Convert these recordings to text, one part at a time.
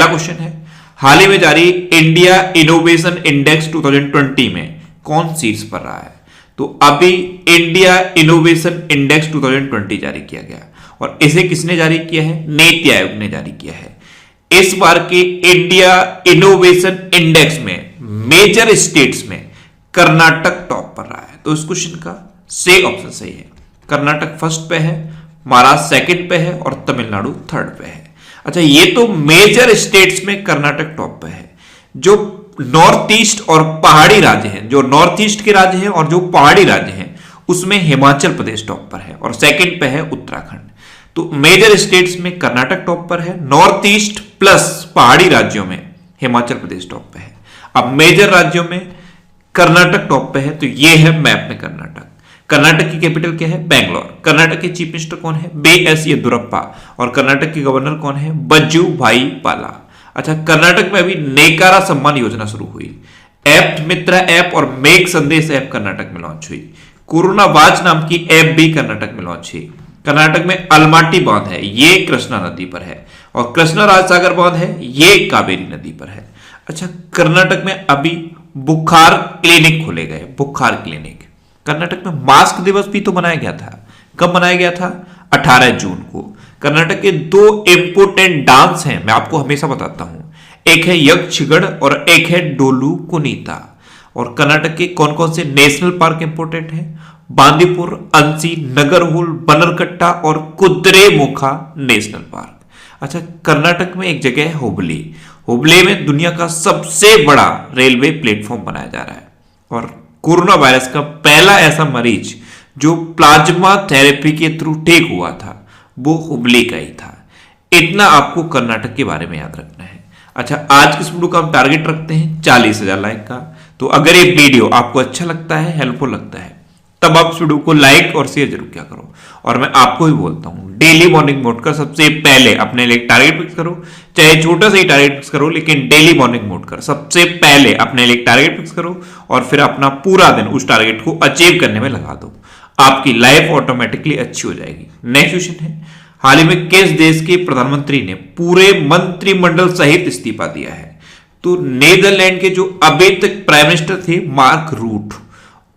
Question है, हाल ही में जारी इंडिया इनोवेशन इंडेक्स 2020 में कौन शीर्ष पर रहा है? तो अभी इंडिया इनोवेशन इंडेक्स 2020 जारी किया गया और इसे किसने जारी किया है? नीति आयोग ने जारी किया है। इस बार के इंडिया इनोवेशन इंडेक्स में मेजर स्टेट्स में कर्नाटक टॉप पर रहा है। तो इस क्वेश्चन का सी ऑप्शन सही है। कर्नाटक फर्स्ट पे है, महाराष्ट्र सेकंड पे है और तमिलनाडु थर्ड पे है। अच्छा, ये तो मेजर स्टेट्स में कर्नाटक टॉप पे है। जो नॉर्थ ईस्ट और पहाड़ी राज्य हैं, जो नॉर्थ ईस्ट के राज्य हैं और जो पहाड़ी राज्य हैं, उसमें हिमाचल प्रदेश टॉप पर है और सेकंड पे है उत्तराखंड। तो मेजर स्टेट्स में कर्नाटक टॉप पर है, नॉर्थ ईस्ट प्लस पहाड़ी राज्यों में हिमाचल प्रदेश टॉप पे है। अब मेजर राज्यों में कर्नाटक टॉप पे है, तो ये है मैप में कर्नाटक। कर्नाटक की कैपिटल क्या है? बेंगलोर। कर्नाटक के चीफ मिनिस्टर कौन है? बी.एस. येदियुरप्पा। और कर्नाटक के गवर्नर कौन है? वजुभाई वाला। अच्छा, कर्नाटक में अभी नेकारा सम्मान योजना शुरू हुई। ऐप मित्रा ऐप और मेक संदेश ऐप कर्नाटक में लॉन्च हुई। कोरोना वाच नाम की ऐप भी कर्नाटक में लॉन्च हुई। कर्नाटक में अलमाटी बांध है, ये कृष्णा नदी पर है, और कृष्णा राजसागर बांध है, ये कावेरी नदी पर है। अच्छा, कर्नाटक में अभी बुखार क्लिनिक खोले गए, बुखार क्लिनिक। कर्नाटक में मास्क दिवस भी तो मनाया गया था। कब मनाया गया था? 18 जून को। कर्नाटक के दो इंपोर्टेंट डांस हैं, मैं आपको हमेशा बताता हूं। एक है यक्षगढ़ और एक है डोलू कुनीता। और कर्नाटक के कौन कौन से नेशनल पार्क इंपोर्टेंट हैं? बांदीपुर, अंसी, नगरहोल, बनरकट्टा और कुद्रेमुखा नेशनल पार्क। अच्छा, कर्नाटक में एक जगह है हुबली। हुबली में दुनिया का सबसे बड़ा रेलवे प्लेटफॉर्म बनाया जा रहा है। और कोरोना वायरस का पहला ऐसा मरीज जो प्लाज्मा थेरेपी के थ्रू ठीक हुआ था, वो हुबली का ही था। इतना आपको कर्नाटक के बारे में याद रखना है। अच्छा, आज के इस वीडियो का हम टारगेट रखते हैं 40,000 लाइक का। तो अगर ये वीडियो आपको अच्छा लगता है, हेल्पफुल लगता है, तब आप इस वीडियो को लाइक और शेयर जरूर क्या करो। और मैं आपको ही बोलता हूं, डेली मॉर्निंग मोड का सबसे पहले अपने लिए टारगेट फिक्स करो। चाहे छोटा सा ही टारगेट फिक्स करो, लेकिन डेली मॉर्निंग मोड का सबसे पहले अपने लिए टारगेट फिक्स करो और फिर अपना पूरा दिन उस टारगेट को अचीव करने में लगा दो। आपकी लाइफ ऑटोमेटिकली अच्छी हो जाएगी। नेक्स्ट क्वेश्चन है, हाल ही में किस देश के प्रधानमंत्री ने पूरे मंत्रिमंडल सहित इस्तीफा दिया है? तो नीदरलैंड के जो अभी तक प्राइम मिनिस्टर थे मार्क रूट,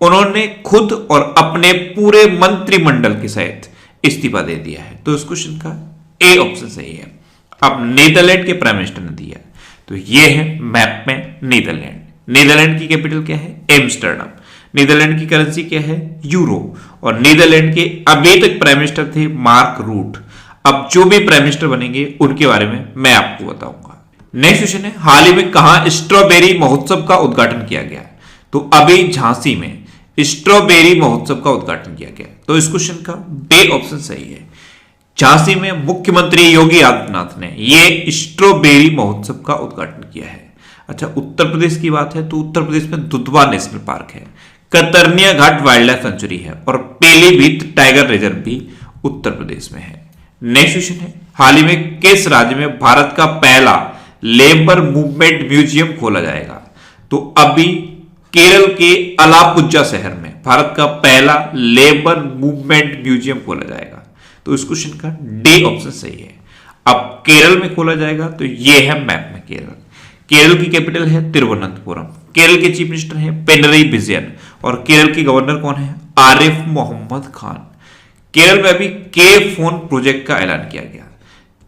उन्होंने खुद और अपने पूरे मंत्रिमंडल के सहित इस्तीफा दे दिया है। तो इस क्वेश्चन का ए ऑप्शन सही है। अब नीदरलैंड के प्राइम मिनिस्टर ने दिया, तो ये है मैप में नीदरलैंड। नीदरलैंड की कैपिटल क्या है? एम्स्टर्डम। नीदरलैंड की करेंसी क्या है? यूरो। और नीदरलैंड के अभी तक प्राइम मिनिस्टर थे मार्क रूट। अब जो भी प्राइम मिनिस्टर बनेंगे उनके बारे में मैं आपको बताऊंगा। नेक्स्ट क्वेश्चन है, हाल ही में कहां स्ट्रॉबेरी महोत्सव का उद्घाटन किया गया? तो अभी झांसी में स्ट्रॉबेरी महोत्सव का उद्घाटन किया गया। तो इस क्वेश्चन का बी ऑप्शन सही है। झांसी में मुख्यमंत्री योगी आदित्यनाथ ने ये स्ट्रॉबेरी महोत्सव का उद्घाटन किया है। अच्छा, उत्तर प्रदेश की बात है तो उत्तर प्रदेश में दुधवा नेशनल पार्क है, कतरनिया घाट वाइल्ड लाइफ सेंचुरी है और पीलीभीत टाइगर रिजर्व भी उत्तर प्रदेश में है। नेक्स्ट क्वेश्चन है, हाल ही में किस राज्य में भारत का पहला लेबर मूवमेंट म्यूजियम खोला जाएगा? तो अभी केरल के अलापुझा शहर में भारत का पहला लेबर मूवमेंट म्यूजियम खोला जाएगा। तो इस क्वेश्चन का डी ऑप्शन सही है। अब केरल में खोला जाएगा, तो यह है मैप में केरल। केरल की कैपिटल है तिरुवनंतपुरम। केरल के चीफ मिनिस्टर हैं पिनरई विजयन और केरल के गवर्नर कौन है? आरिफ मोहम्मद खान। केरल में अभी के फोन प्रोजेक्ट का ऐलान किया गया।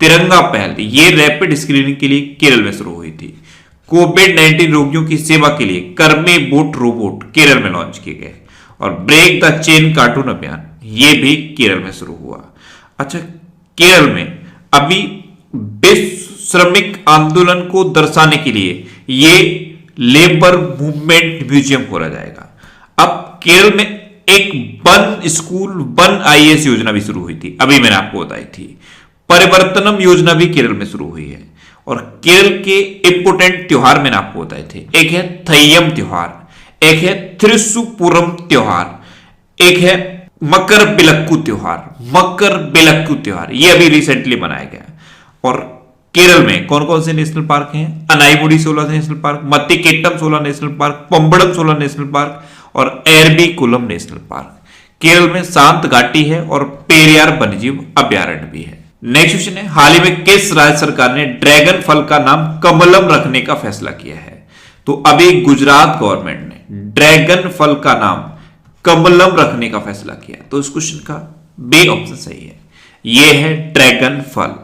तिरंगा पहल, ये रैपिड स्क्रीनिंग के लिए केरल में शुरू हुई थी। कोविड-19 रोगियों की सेवा के लिए कर्मे बोट रोबोट केरल में लॉन्च किए गए। और ब्रेक द चेन कार्टून अभियान, ये भी केरल में शुरू हुआ। अच्छा, केरल में अभी विश्व श्रमिक आंदोलन को दर्शाने के लिए ये लेबर मूवमेंट म्यूजियम खोला जाएगा। अब केरल में एक वन स्कूल वन आईएएस योजना भी शुरू हुई थी, अभी मैंने आपको बताई थी। परिवर्तनम योजना भी केरल में शुरू हुई है। और केरल के इंपोर्टेंट त्योहार मैंने आपको बताए थे, एक है थय्यम त्योहार, एक है त्रिशुपुरम त्योहार, एक है मकर बिलक्कू त्योहार। मकर बिलक्कू त्योहार ये अभी रिसेंटली मनाया गया। और केरल में कौन कौन से नेशनल पार्क हैं? Anamudi 16 national park, Mathikettan 16 national park, Pambadum 16 national park और एरबीकुलम नेशनल पार्क। केरल में शांत घाटी है और पेरियार वन्यजीव अभ्यारण्य भी है। नेक्स्ट क्वेश्चन है, हाल ही में किस राज्य सरकार ने ड्रैगन फल का नाम कमलम रखने का फैसला किया है? तो अभी गुजरात गवर्नमेंट ने ड्रैगन फल का नाम कमलम रखने का फैसला किया। तो इस क्वेश्चन का बी ऑप्शन सही है। यह है ड्रैगन फल,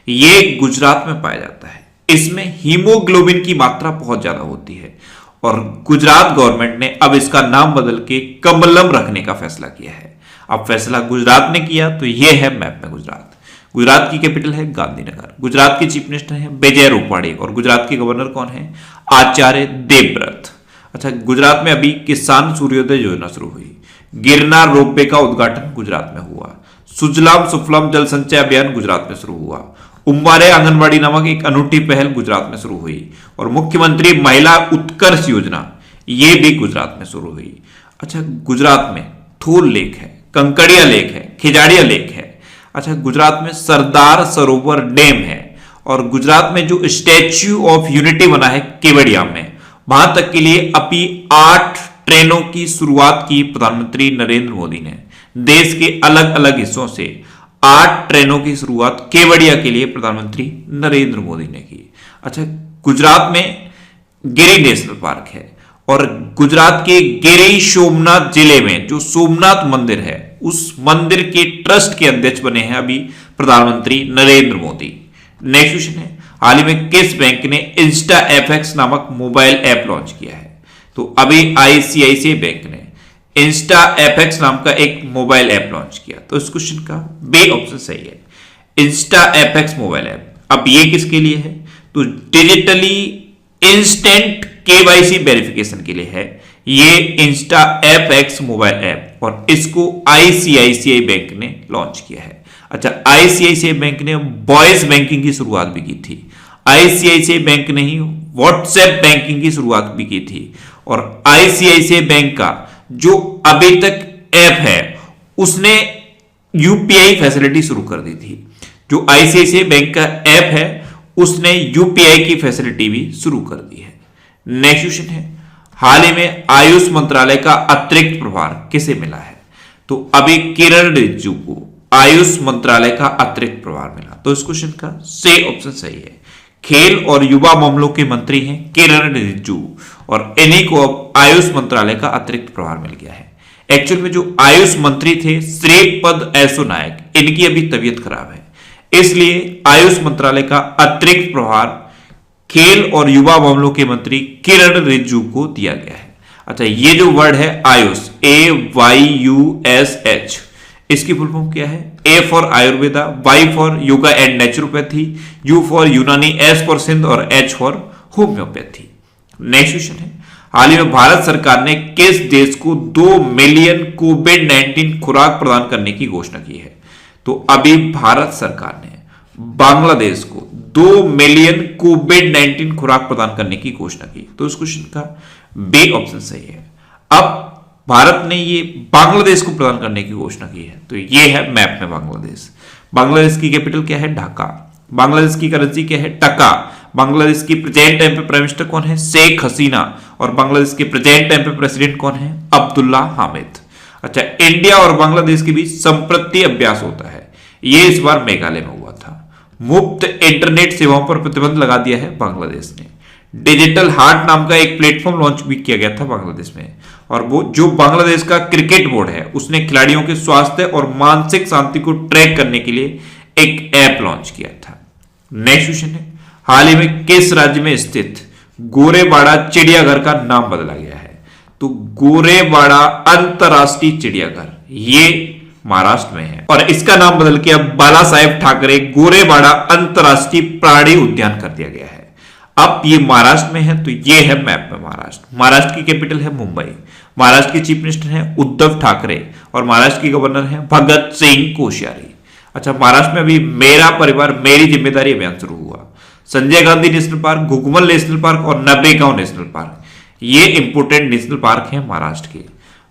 ये गुजरात में पाया जाता है। इसमें हीमोग्लोबिन की मात्रा बहुत ज्यादा होती है और गुजरात गवर्नमेंट ने अब इसका नाम बदल के कमलम रखने का फैसला किया है। अब फैसला गुजरात ने किया तो यह है मैप में गुजरात। गुजरात की कैपिटल है गांधीनगर। गुजरात के चीफ मिनिस्टर हैं विजय रूपाणी और गुजरात के गवर्नर कौन है? आचार्य देवव्रत। अच्छा, गुजरात में अभी किसान सूर्योदय योजना शुरू हुई। गिरनार रोपवे का उद्घाटन गुजरात में हुआ। सुजलाम सुफलाम जल संचय अभियान गुजरात में शुरू हुआ। उम्बारे आंगनबाड़ी नामक एक अनूठी पहल गुजरात में शुरू हुई और मुख्यमंत्री महिला उत्कर्ष योजना ये भी गुजरात में शुरू हुई। अच्छा, गुजरात में थूल लेक है, कंकड़िया लेक है, खिजाड़िया लेक है। अच्छा, गुजरात में सरदार सरोवर डैम है और गुजरात में जो स्टैच्यू ऑफ यूनिटी बना है केवड़िया में, वहां तक के लिए अभी 8 ट्रेनों की शुरुआत की प्रधानमंत्री नरेंद्र मोदी ने। देश के अलग अलग हिस्सों से 8 ट्रेनों की शुरुआत केवड़िया के लिए प्रधानमंत्री नरेंद्र मोदी ने की। अच्छा, गुजरात में गिरी नेशनल पार्क है और गुजरात के गिरी सोमनाथ जिले में जो सोमनाथ मंदिर है उस मंदिर के ट्रस्ट के अध्यक्ष बने हैं अभी प्रधानमंत्री नरेंद्र मोदी। नेक्स्ट क्वेश्चन है, हाल ही में किस बैंक ने इंस्टा एफएक्स नामक मोबाइल ऐप लॉन्च किया है? तो अभी आईसीआईसीआई बैंक ने इंस्टा एफएक्स नाम का एक मोबाइल ऐप लॉन्च किया। तो इस क्वेश्चन का बी ऑप्शन सही है। इंस्टा एफएक्स मोबाइल ऐप अब ये किसके लिए है? तो डिजिटली इंस्टेंट केवाईसी वेरिफिकेशन के लिए है ये इंस्टा एफएक्स मोबाइल ऐप और इसको आईसीआईसीआई बैंक ने लॉन्च किया है। अच्छा, आईसीआईसीआई बैंक ने वॉइस बैंकिंग की शुरुआत भी की थी। आईसीआईसीआई बैंक ने ही व्हाट्सएप बैंकिंग की शुरुआत भी की थी और आईसीआईसीआई बैंक का जो अभी तक ऐप है उसने यूपीआई फैसिलिटी शुरू कर दी थी। जो आईसीआईसीआई बैंक का ऐप है उसने यूपीआई की फैसिलिटी भी शुरू कर दी है। नेक्स्ट क्वेश्चन है, हाल ही में आयुष मंत्रालय का अतिरिक्त प्रभार किसे मिला है? तो अभी किरण रिजिजू को आयुष मंत्रालय का अतिरिक्त प्रभार मिला। तो इस क्वेश्चन का सी ऑप्शन सही है। खेल और युवा मामलों के मंत्री हैं किरण रिजिजू और इन्हीं को अब आयुष मंत्रालय का अतिरिक्त प्रभार मिल गया है। एक्चुअल में जो आयुष मंत्री थे श्रीपद येसो नायक, इनकी अभी तबीयत खराब है, इसलिए आयुष मंत्रालय का अतिरिक्त प्रभार खेल और युवा मामलों के मंत्री किरण रिजिजू को दिया गया है। अच्छा, ये जो वर्ड है आयुष, AYUSH, इसकी फुल फॉर्म क्या है? A for Ayurveda, Y for yoga and naturopathy, U for यूनानी, S फॉर सिंध और H for homeopathy. Next question है, हाल ही में भारत सरकार ने किस देश को 2 मिलियन कोविड-19 खुराक प्रदान करने की घोषणा की है? तो अभी भारत सरकार ने बांग्लादेश को 2 मिलियन कोविड-19 खुराक प्रदान करने की घोषणा की। तो इस क्वेश्चन का बी ऑप्शन सही है। अब भारत ने ये बांग्लादेश को प्रदान करने की घोषणा की है। तो ये है मैप में बांग्लादेश। बांग्लादेश की कैपिटल क्या है? ढाका। बांग्लादेश की करेंसी क्या है? टका। बांग्लादेश की प्रेजेंट टाइम पे प्राइम मिनिस्टर कौन है? शेख हसीना। और बांग्लादेश के प्रेजेंट टाइम पे प्रेसिडेंट कौन है? अब्दुल्ला हामिद। अच्छा, इंडिया और बांग्लादेश के बीच संप्रति अभ्यास होता है, ये इस बार मेघालय में हुआ था। मुफ्त इंटरनेट सेवाओं पर प्रतिबंध लगा दिया है बांग्लादेश ने। डिजिटल हार्ट नाम का एक प्लेटफॉर्म लॉन्च भी किया गया था बांग्लादेश में और वो जो बांग्लादेश का क्रिकेट बोर्ड है उसने खिलाड़ियों के स्वास्थ्य और मानसिक शांति को ट्रैक करने के लिए एक ऐप लॉन्च किया था। नेक्स्ट क्वेश्चन है, हाल ही में किस राज्य में स्थित गोरेवाड़ा चिड़ियाघर का नाम बदला गया है? तो गोरेवाड़ा अंतरराष्ट्रीय चिड़ियाघर ये महाराष्ट्र में है और इसका नाम बदल के अब बाला साहेब ठाकरे गोरेवाड़ा अंतरराष्ट्रीय प्राणी उद्यान कर दिया गया है। अब ये महाराष्ट्र में है, तो ये है मैप में महाराष्ट्र। महाराष्ट्र की कैपिटल है मुंबई। महाराष्ट्र के चीफ मिनिस्टर हैं उद्धव ठाकरे और महाराष्ट्र के गवर्नर हैं भगत सिंह कोश्यारी। अच्छा, महाराष्ट्र में अभी मेरा परिवार मेरी जिम्मेदारी अभियान शुरू हुआ। Sanjay Gandhi national park, Gugamal national park और नबेगांव नेशनल पार्क ये इंपोर्टेंट नेशनल पार्क हैं महाराष्ट्र के।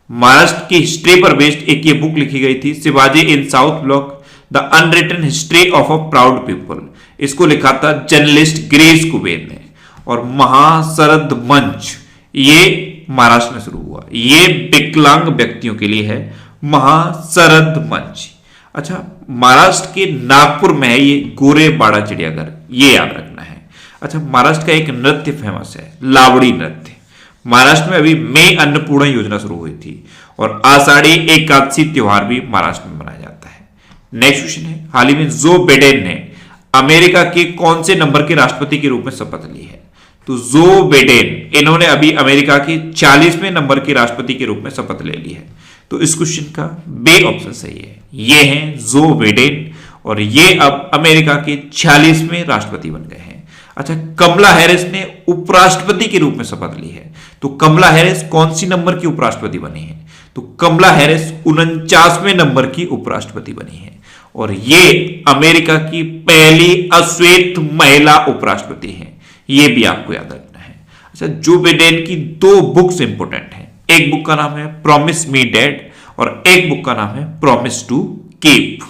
महाराष्ट्र की हिस्ट्री पर बेस्ड एक ये बुक लिखी गई थी, Shivaji in South Block the unwritten history of a proud people. इसको लिखा था जर्नलिस्ट गिरीश कुबेर ने। और महाशरद मंच ये महाराष्ट्र में शुरू हुआ, ये विकलांग व्यक्तियों के लिए है महाशरद मंच। अच्छा, महाराष्ट्र के नागपुर में है ये गोरेबाड़ा चिड़ियाघर, ये याद रखना है। अच्छा, महाराष्ट्र का एक नृत्य फेमस है, लावड़ी नृत्य। महाराष्ट्र में अभी मई अन्नपूर्णा योजना शुरू हुई थी और आषाढ़ी एकादशी त्योहार भी महाराष्ट्र में मनाया जाता है। नेक्स्ट क्वेश्चन है, हाल ही में जो बिडेन ने अमेरिका के कौन से नंबर के राष्ट्रपति के रूप में शपथ ली है? तो जो बिडेन, इन्होंने अभी अमेरिका के 40वें नंबर के राष्ट्रपति के रूप में शपथ ले ली है। तो इस क्वेश्चन का बी ऑप्शन सही है। ये हैं जो बिडेन और ये अब अमेरिका के 46वें राष्ट्रपति बन गए हैं। अच्छा, कमला हैरिस ने उपराष्ट्रपति के रूप में शपथ ली है। तो कमला हैरिस कौन सी नंबर की उपराष्ट्रपति बनी है? तो कमला हैरिस 49वें नंबर की उपराष्ट्रपति बनी है और ये अमेरिका की पहली अश्वेत महिला उपराष्ट्रपति है। ये भी आपको याद रखना है। अच्छा, जो बिडेन की 2 बुक्स इंपोर्टेंट हैं। एक बुक का नाम है प्रॉमिस मी डैड और एक बुक का नाम है promise to keep.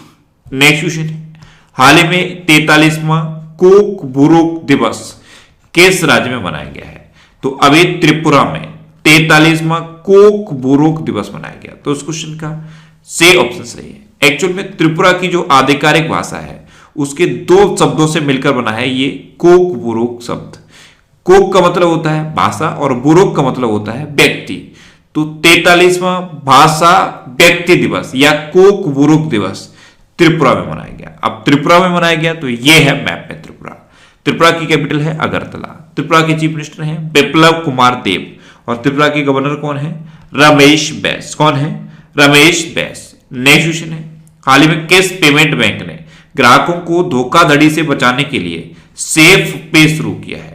Next question है, हाल ही में 43वां कोकबुरुक दिवस किस राज्य में मनाया गया है? तो अभी त्रिपुरा में 43वां कोकबुरुक दिवस मनाया गया। तो उस क्वेश्चन का सी ऑप्शन सही है। एक्चुअल में त्रिपुरा की जो आधिकारिक भाषा है उसके 2 शब्दों से मिलकर बना है ये कोकबुरुक शब्द। कोक का मतलब होता है भाषा और बुरुक का मतलब होता है व्यक्ति। तो 43वां भाषा व्यक्ति दिवस या कोकबुरुक दिवस त्रिपुरा में मनाया गया। अब त्रिपुरा में मनाया गया तो ये है मैप में त्रिपुरा। त्रिपुरा की कैपिटल है अगरतला। त्रिपुरा के चीफ मिनिस्टर हैं बिप्लब कुमार देव और त्रिपुरा के गवर्नर कौन है? रमेश बैस। कौन है? रमेश बैस। नेक्स्ट क्वेश्चन है, हाल ही में किस पेमेंट बैंक ने ग्राहकों को धोखाधड़ी से बचाने के लिए सेफ पे शुरू किया है?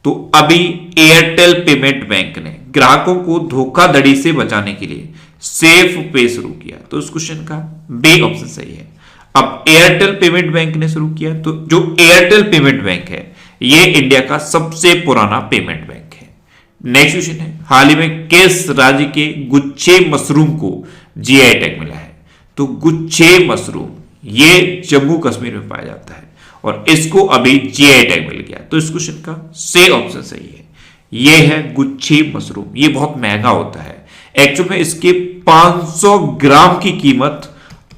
तो अभी एयरटेल पेमेंट बैंक ने ग्राहकों को धोखाधड़ी से बचाने के लिए सेफ पे शुरू किया। तो उस क्वेश्चन का बी ऑप्शन सही है। अब एयरटेल पेमेंट बैंक ने शुरू किया, तो जो एयरटेल पेमेंट बैंक है ये इंडिया का सबसे पुराना पेमेंट बैंक है। नेक्स्ट क्वेश्चन है, हाल ही में किस राज्य के गुच्छे मशरूम को जीआई टैग मिला है? तो गुच्छे मशरूम ये जम्मू कश्मीर में पाया जाता है और इसको अभी जीआई टैग मिल गया। तो इस क्वेश्चन का सी ऑप्शन सही है। ये है गुच्छे मशरूम। ये बहुत महंगा होता है। एक्चुअल में इसके 500 ग्राम की कीमत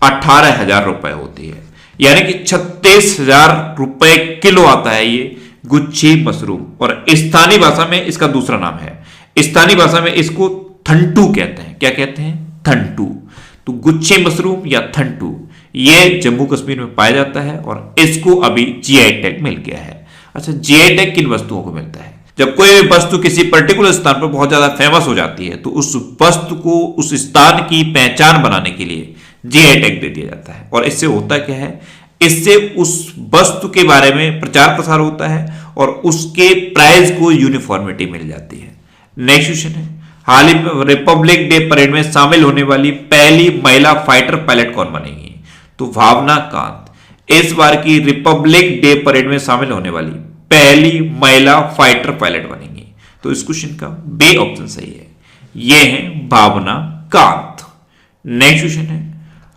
18,000 रुपए होती है, यानी कि 36,000 रुपए किलो आता है ये गुच्छे मशरूम। और स्थानीय भाषा में इसका दूसरा नाम है, स्थानीय भाषा में इसको थंटू कहते हैं। क्या कहते हैं? थंटू। तो गुच्छे मशरूम या थंटू ये जम्मू कश्मीर में पाया जाता है और इसको अभी जीआई टैग मिल गया है। अच्छा, जीआई टैग किन वस्तुओं को मिलता है? जब कोई भी वस्तु किसी पर्टिकुलर स्थान पर बहुत ज्यादा फेमस हो जाती है तो उस वस्तु को उस स्थान की पहचान बनाने के लिए जीआई टैग दे दिया जाता है। और इससे होता क्या है? इससे उस वस्तु के बारे में प्रचार प्रसार होता है और उसके प्राइस को यूनिफॉर्मिटी मिल जाती है। नेक्स्ट क्वेश्चन है, हाल ही में रिपब्लिक डे परेड में शामिल होने वाली पहली महिला फाइटर पायलट कौन बनेगी? तो भावना कांत इस बार की रिपब्लिक डे परेड में शामिल होने वाली पहली महिला फाइटर पायलट बनेंगी। तो इस क्वेश्चन का बी ऑप्शन सही है। ये है भावना कांत। नेक्स्ट क्वेश्चन है,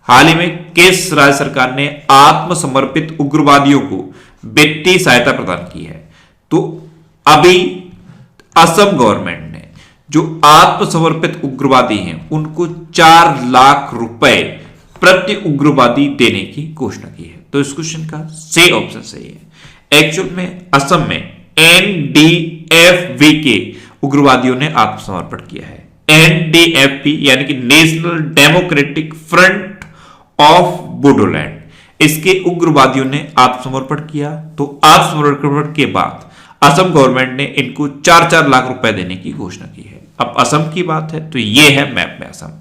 हाल ही में किस राज्य सरकार ने आत्मसमर्पित उग्रवादियों को वित्तीय सहायता प्रदान की है? तो अभी असम गवर्नमेंट ने जो आत्मसमर्पित उग्रवादी हैं उनको 4 लाख रुपए प्रति उग्रवादी देने की घोषणा की है। तो इस क्वेश्चन का सी ऑप्शन सही है। एक्चुअल में असम में एनडीएफबी के उग्रवादियों ने आत्मसमर्पण किया है। एनडीएफबी यानी कि national democratic front of Bodoland, इसके उग्रवादियों ने आत्मसमर्पण किया। तो आत्मसमर्पण के बाद असम गवर्नमेंट ने इनको 4-4 लाख रुपए देने की घोषणा की है। अब असम की बात है तो ये है मैप में असम।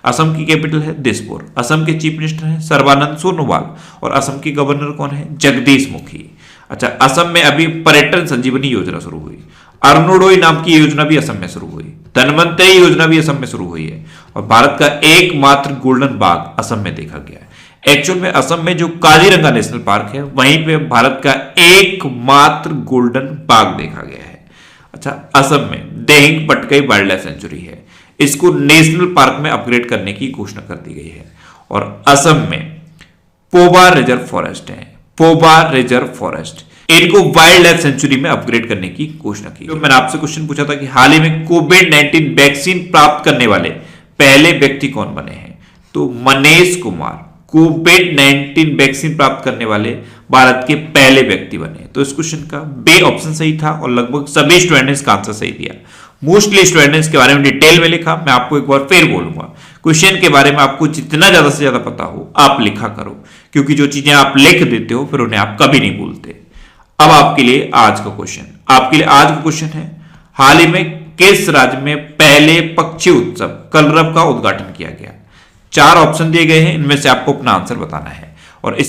असम की कैपिटल है दिसपुर। असम के चीफ मिनिस्टर हैं सर्बानंद सोनोवाल और असम के गवर्नर कौन है? जगदीश मुखी। अच्छा, असम में अभी पर्यटन संजीवनी योजना शुरू हुई। अरुणोदय नाम की योजना भी असम में शुरू हुई। धनवंतरी योजना भी असम में शुरू हुई है और भारत का एकमात्र गोल्डन बाघ असम में देखा गया है। एक्चुअल में असम में जो काजीरंगा नेशनल पार्क है वहीं पे भारत का एकमात्र गोल्डन बाघ देखा गया है। अच्छा, असम में Dehing Patkai wild life sanctuary है, इसको नेशनल पार्क में अपग्रेड करने की घोषणा कर दी गई है। और असम में पोबा रिजर्व फॉरेस्ट है, पोबा रिजर्व फॉरेस्ट, इनको वाइल्ड लाइफ सेंचुरी में अपग्रेड करने की घोषणा की। तो मैंने आपसे क्वेश्चन पूछा था कि हाल ही में कोविड-19 वैक्सीन प्राप्त करने वाले पहले व्यक्ति कौन बने हैं? तो मनीष कुमार कोविड-19 वैक्सीन प्राप्त करने वाले भारत के पहले व्यक्ति बने। तो इस क्वेश्चन का बे ऑप्शन सही था और लगभग सभी स्टूडेंट ने इसका आंसर सही दिया। मोस्टली स्टूडेंट ने इसके बारे में डिटेल में लिखा। मैं आपको एक बार फिर बोलूंगा, क्वेश्चन के बारे में आपको जितना ज्यादा से ज्यादा पता हो आप लिखा करो, क्योंकि जो चीजें आप लिख देते हो फिर उन्हें आप कभी नहीं भूलते। अब आपके लिए आज का क्वेश्चन है, हाल ही में किस राज्य में पहले पक्षी उत्सव कलरव का उद्घाटन किया गया? 4 ऑप्शन दिए गए हैं, इनमें से आपको अपना आंसर बताना है और